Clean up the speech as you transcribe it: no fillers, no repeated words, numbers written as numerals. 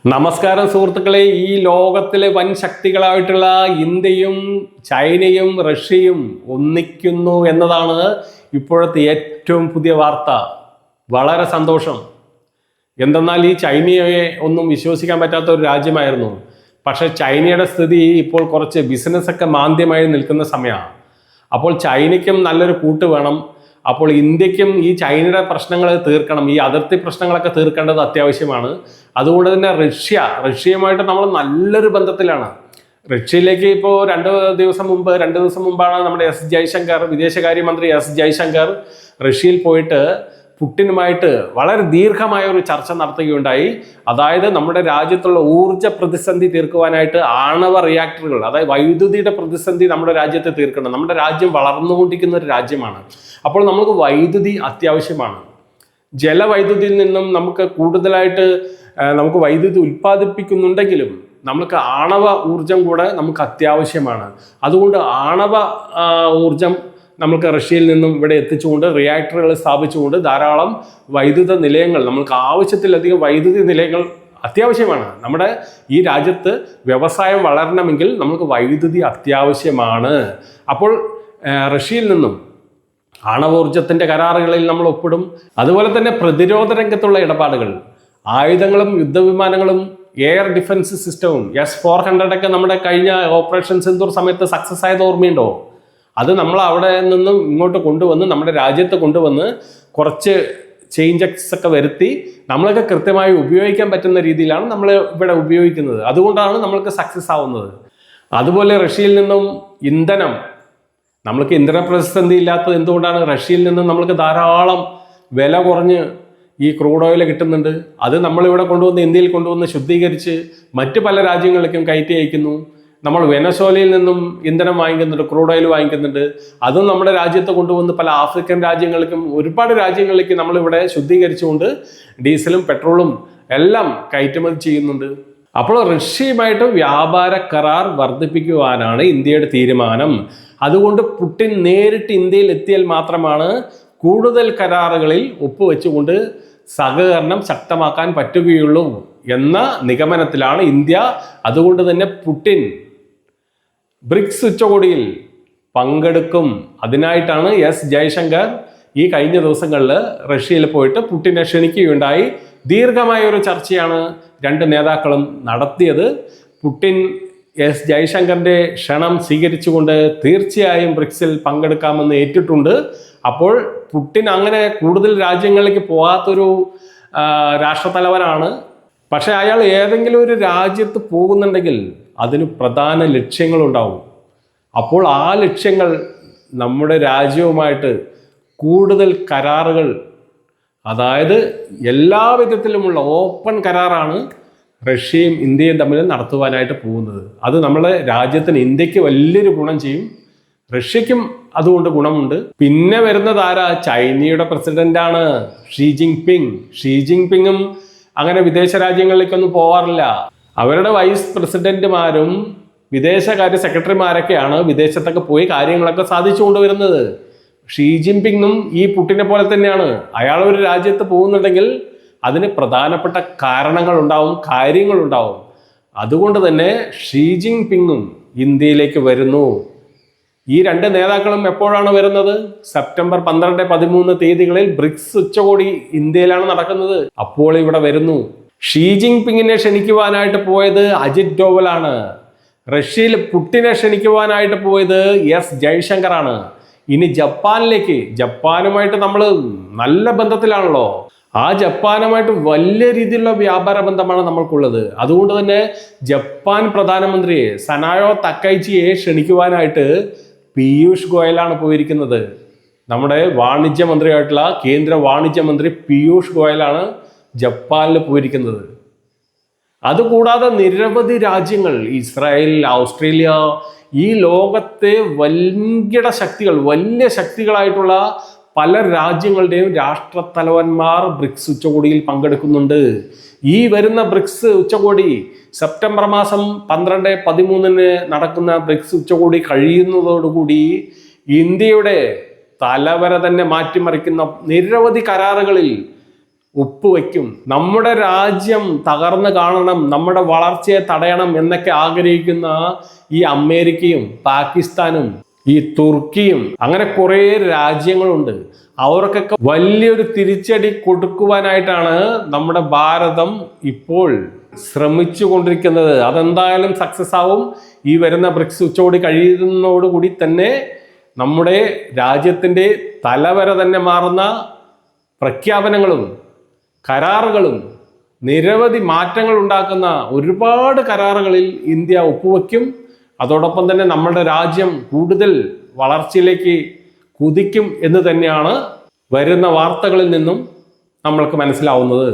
നമസ്കാരം സുഹൃത്തുക്കളെ. ഈ ലോകത്തിലെ വൻ ശക്തികളായിട്ടുള്ള ഇന്ത്യയും ചൈനയും റഷ്യയും ഒന്നിക്കുന്നു എന്നതാണ് ഇപ്പോഴത്തെ ഏറ്റവും പുതിയ വാർത്ത. വളരെ സന്തോഷം. എന്തെന്നാൽ ഈ ചൈനയെ ഒന്നും വിശ്വസിക്കാൻ പറ്റാത്ത ഒരു രാജ്യമായിരുന്നു. പക്ഷെ ചൈനയുടെ സ്ഥിതി ഇപ്പോൾ കുറച്ച് ബിസിനസ്സൊക്കെ മാന്ദ്യമായി നിൽക്കുന്ന സമയമാണ്. അപ്പോൾ ചൈനയ്ക്കും നല്ലൊരു കൂട്ട് വേണം. അപ്പോൾ ഇന്ത്യക്കും ഈ ചൈനയുടെ പ്രശ്നങ്ങൾ തീർക്കണം, ഈ അതിർത്തി പ്രശ്നങ്ങളൊക്കെ തീർക്കേണ്ടത് അത്യാവശ്യമാണ്. അതുകൊണ്ട് തന്നെ റഷ്യയുമായിട്ട് നമ്മൾ നല്ലൊരു ബന്ധത്തിലാണ്. റഷ്യയിലേക്ക് ഇപ്പോൾ രണ്ട് ദിവസം മുമ്പാണ് നമ്മുടെ വിദേശകാര്യമന്ത്രി എസ് ജയശങ്കർ റഷ്യയിൽ പോയിട്ട് പുടിനുമായിട്ട് വളരെ ദീർഘമായ ഒരു ചർച്ച നടത്തുകയുണ്ടായി. അതായത് നമ്മുടെ രാജ്യത്തുള്ള ഊർജ്ജ പ്രതിസന്ധി തീർക്കുവാനായിട്ട് ആണവ റിയാക്ടറുകൾ, അതായത് വൈദ്യുതിയുടെ പ്രതിസന്ധി നമ്മുടെ രാജ്യത്ത് തീർക്കണം. നമ്മുടെ രാജ്യം വളർന്നുകൊണ്ടിരിക്കുന്ന ഒരു രാജ്യമാണ്. അപ്പോൾ നമുക്ക് വൈദ്യുതി അത്യാവശ്യമാണ്. ജലവൈദ്യുതിയിൽ നിന്നും നമുക്ക് കൂടുതലായിട്ട് നമുക്ക് വൈദ്യുതി ഉൽപ്പാദിപ്പിക്കുന്നുണ്ടെങ്കിലും നമുക്ക് ആണവ ഊർജം കൂടെ നമുക്ക് അത്യാവശ്യമാണ്. അതുകൊണ്ട് ആണവ ഊർജം നമുക്ക് റഷ്യയിൽ നിന്നും ഇവിടെ എത്തിച്ചുകൊണ്ട് റിയാക്ടറുകൾ സ്ഥാപിച്ചുകൊണ്ട് ധാരാളം വൈദ്യുത നിലയങ്ങൾ, നമുക്ക് ആവശ്യത്തിലധികം വൈദ്യുതി നിലയങ്ങൾ അത്യാവശ്യമാണ്. നമ്മുടെ ഈ രാജ്യത്ത് വ്യവസായം വളരണമെങ്കിൽ നമുക്ക് വൈദ്യുതി അത്യാവശ്യമാണ്. അപ്പോൾ റഷ്യയിൽ നിന്നും ആണവോർജത്തിൻ്റെ കരാറുകളിൽ നമ്മൾ ഒപ്പിടും. അതുപോലെ തന്നെ പ്രതിരോധ രംഗത്തുള്ള ഇടപാടുകൾ, ആയുധങ്ങളും യുദ്ധവിമാനങ്ങളും എയർ ഡിഫൻസ് സിസ്റ്റവും S-400 ഒക്കെ നമ്മുടെ കഴിഞ്ഞ ഓപ്പറേഷൻ സിന്ദൂർ സമയത്ത് സക്സസ് ആയത് ഓർമ്മയുണ്ടോ? അത് നമ്മൾ അവിടെ നിന്നും ഇങ്ങോട്ട് കൊണ്ടുവന്ന് നമ്മുടെ രാജ്യത്ത് കൊണ്ടുവന്ന് കുറച്ച് ചേഞ്ചസ് ഒക്കെ വരുത്തി നമ്മളൊക്കെ കൃത്യമായി ഉപയോഗിക്കാൻ പറ്റുന്ന രീതിയിലാണ് നമ്മൾ ഇവിടെ ഉപയോഗിക്കുന്നത്. അതുകൊണ്ടാണ് നമ്മൾക്ക് സക്സസ് ആവുന്നത്. അതുപോലെ റഷ്യയിൽ നിന്നും ഇന്ധനം, നമ്മൾക്ക് ഇന്ധന പ്രതിസന്ധി ഇല്ലാത്തത് എന്തുകൊണ്ടാണ്? റഷ്യയിൽ നിന്നും നമ്മൾക്ക് ധാരാളം വില കുറഞ്ഞ് ഈ ക്രൂഡ് ഓയിൽ കിട്ടുന്നുണ്ട്. അത് നമ്മളിവിടെ കൊണ്ടുവന്ന് ഇന്ത്യയിൽ കൊണ്ടുവന്ന് ശുദ്ധീകരിച്ച് മറ്റ് പല രാജ്യങ്ങളിലേക്കും കയറ്റി അയക്കുന്നു. നമ്മൾ വെനസ്വേലയിൽ നിന്നും ഇന്ധനം വാങ്ങിക്കുന്നുണ്ട്, ക്രൂഡ് ഓയിൽ വാങ്ങിക്കുന്നുണ്ട്. അതും നമ്മുടെ രാജ്യത്ത് കൊണ്ടുവന്ന് പല ആഫ്രിക്കൻ രാജ്യങ്ങളിലേക്കും ഒരുപാട് രാജ്യങ്ങളിലേക്ക് നമ്മളിവിടെ ശുദ്ധീകരിച്ചുകൊണ്ട് ഡീസലും പെട്രോളും എല്ലാം കയറ്റുമതി ചെയ്യുന്നുണ്ട്. അപ്പോൾ റഷ്യയുമായിട്ട് വ്യാപാര കരാർ വർദ്ധിപ്പിക്കുവാനാണ് ഇന്ത്യയുടെ തീരുമാനം. അതുകൊണ്ട് പുടിൻ നേരിട്ട് ഇന്ത്യയിൽ എത്തിയാൽ മാത്രമാണ് കൂടുതൽ കരാറുകളിൽ ഒപ്പുവെച്ചുകൊണ്ട് സഹകരണം ശക്തമാക്കാൻ പറ്റുകയുള്ളൂ എന്ന നിഗമനത്തിലാണ് ഇന്ത്യ. അതുകൊണ്ട് തന്നെ പുടിൻ ബ്രിക്സ് ഉച്ചകോടിയിൽ പങ്കെടുക്കും. അതിനായിട്ടാണ് എസ് ജയശങ്കർ ഈ കഴിഞ്ഞ ദിവസങ്ങളിൽ റഷ്യയിൽ പോയിട്ട് പുടിനെ ക്ഷണിക്കുകയുണ്ടായി. ദീർഘമായ ഒരു ചർച്ചയാണ് രണ്ട് നേതാക്കളും നടത്തിയത്. പുടിൻ എസ് ജയശങ്കറിന്റെ ക്ഷണം സ്വീകരിച്ചുകൊണ്ട് തീർച്ചയായും ബ്രിക്സിൽ പങ്കെടുക്കാമെന്ന് ഏറ്റിട്ടുണ്ട്. അപ്പോൾ പുടിൻ അങ്ങനെ കൂടുതൽ രാജ്യങ്ങളിലേക്ക് പോകാത്തൊരു രാഷ്ട്രത്തലവനാണ്. പക്ഷെ അയാൾ ഏതെങ്കിലും ഒരു രാജ്യത്ത് പോകുന്നുണ്ടെങ്കിൽ അതിന് പ്രധാന ലക്ഷ്യങ്ങളുണ്ടാവും. അപ്പോൾ ആ ലക്ഷ്യങ്ങൾ നമ്മുടെ രാജ്യവുമായിട്ട് കൂടുതൽ കരാറുകൾ, അതായത് എല്ലാ വിധത്തിലുമുള്ള ഓപ്പൺ കരാറാണ് റഷ്യയും ഇന്ത്യയും തമ്മിൽ നടത്തുവാനായിട്ട് പോകുന്നത്. അത് നമ്മുടെ രാജ്യത്തിന്, ഇന്ത്യക്ക് വലിയൊരു ഗുണം ചെയ്യും, റഷ്യക്കും അതുകൊണ്ട് ഗുണമുണ്ട്. പിന്നെ വരുന്നത് ആരാ? ചൈനയുടെ പ്രസിഡന്റാണ് ഷീ ജിൻപിങ്ങും അങ്ങനെ വിദേശ രാജ്യങ്ങളിലേക്കൊന്നും പോവാറില്ല. അവരുടെ വൈസ് പ്രസിഡന്റുമാരും വിദേശകാര്യ സെക്രട്ടറിമാരൊക്കെയാണ് വിദേശത്തൊക്കെ പോയി കാര്യങ്ങളൊക്കെ സാധിച്ചു കൊണ്ടുവരുന്നത്. ഷീ ജിൻപിങ്ങും ഈ പുടിനെ പോലെ തന്നെയാണ്. അയാൾ ഒരു രാജ്യത്ത് പോകുന്നുണ്ടെങ്കിൽ അതിന് പ്രധാനപ്പെട്ട കാരണങ്ങളുണ്ടാവും, കാര്യങ്ങളുണ്ടാവും. അതുകൊണ്ട് തന്നെ ഷീ ജിൻപിങ്ങും ഇന്ത്യയിലേക്ക് വരുന്നു. ഈ രണ്ട് നേതാക്കളും എപ്പോഴാണ് വരുന്നത്? സെപ്റ്റംബർ 12, 13 തീയതികളിൽ ബ്രിക്സ് ഉച്ചകോടി ഇന്ത്യയിലാണ് നടക്കുന്നത്. അപ്പോൾ ഇവിടെ വരുന്നു. ഷീ ജിൻപിങ്ങിനെ ക്ഷണിക്കുവാനായിട്ട് പോയത് അജിത് ഡോവലാണ്. റഷ്യയിൽ പുടിനെ ക്ഷണിക്കുവാനായിട്ട് പോയത് എസ് ജയശങ്കറാണ്. ഇനി ജപ്പാനുമായിട്ട് നമ്മൾ നല്ല ബന്ധത്തിലാണല്ലോ. ആ ജപ്പാനുമായിട്ട് വലിയ രീതിയിലുള്ള വ്യാപാര ബന്ധമാണ് നമ്മൾക്കുള്ളത്. അതുകൊണ്ട് തന്നെ ജപ്പാൻ പ്രധാനമന്ത്രിയെ സനായോ തക്കൈച്ചിയെ ക്ഷണിക്കുവാനായിട്ട് പീയൂഷ് ഗോയലാണ് പോയിരിക്കുന്നത്. നമ്മുടെ വാണിജ്യ മന്ത്രിയായിട്ടുള്ള കേന്ദ്ര വാണിജ്യ മന്ത്രി പീയൂഷ് ഗോയലാണ് ജപ്പാനിൽ പോയിരിക്കുന്നത്. അതുകൂടാതെ നിരവധി രാജ്യങ്ങൾ, ഇസ്രായേൽ, ഓസ്ട്രേലിയ, ഈ ലോകത്തെ വലിയ ശക്തികളായിട്ടുള്ള പല രാജ്യങ്ങളുടെയും രാഷ്ട്രത്തലവന്മാർ ബ്രിക്സ് ഉച്ചകോടിയിൽ പങ്കെടുക്കുന്നുണ്ട്. ഈ വരുന്ന ബ്രിക്സ് ഉച്ചകോടി സെപ്റ്റംബർ മാസം 12, 13 നടക്കുന്ന ബ്രിക്സ് ഉച്ചകോടി കഴിയുന്നതോടുകൂടി ഇന്ത്യയുടെ തലവര തന്നെ മാറ്റിമറിക്കുന്ന നിരവധി കരാറുകളിൽ ഒപ്പുവെക്കും. നമ്മുടെ രാജ്യം തകർന്നു കാണണം, നമ്മുടെ വളർച്ചയെ തടയണം എന്നൊക്കെ ആഗ്രഹിക്കുന്ന ഈ അമേരിക്കയും പാകിസ്ഥാനും ഈ തുർക്കിയും അങ്ങനെ കുറേ രാജ്യങ്ങളുണ്ട്. അവർക്കൊക്കെ വലിയൊരു തിരിച്ചടി കൊടുക്കുവാനായിട്ടാണ് നമ്മുടെ ഭാരതം ഇപ്പോൾ ശ്രമിച്ചു കൊണ്ടിരിക്കുന്നത്. അതെന്തായാലും സക്സസ് ആവും. ഈ വരുന്ന ബ്രിക്സ് ഉച്ചകോടി കഴിയുന്നതോടുകൂടി തന്നെ നമ്മുടെ രാജ്യത്തിൻ്റെ തലവര തന്നെ മാറുന്ന പ്രഖ്യാപനങ്ങളും കരാറുകളും നിരവധി മാറ്റങ്ങൾ ഉണ്ടാക്കുന്ന ഒരുപാട് കരാറുകളിൽ ഇന്ത്യ ഒപ്പുവെക്കും. അതോടൊപ്പം തന്നെ നമ്മുടെ രാജ്യം കൂടുതൽ വളർച്ചയിലേക്ക് കുതിക്കും എന്ന് തന്നെയാണ് വരുന്ന വാർത്തകളിൽ നിന്നും നമ്മൾക്ക് മനസ്സിലാവുന്നത്.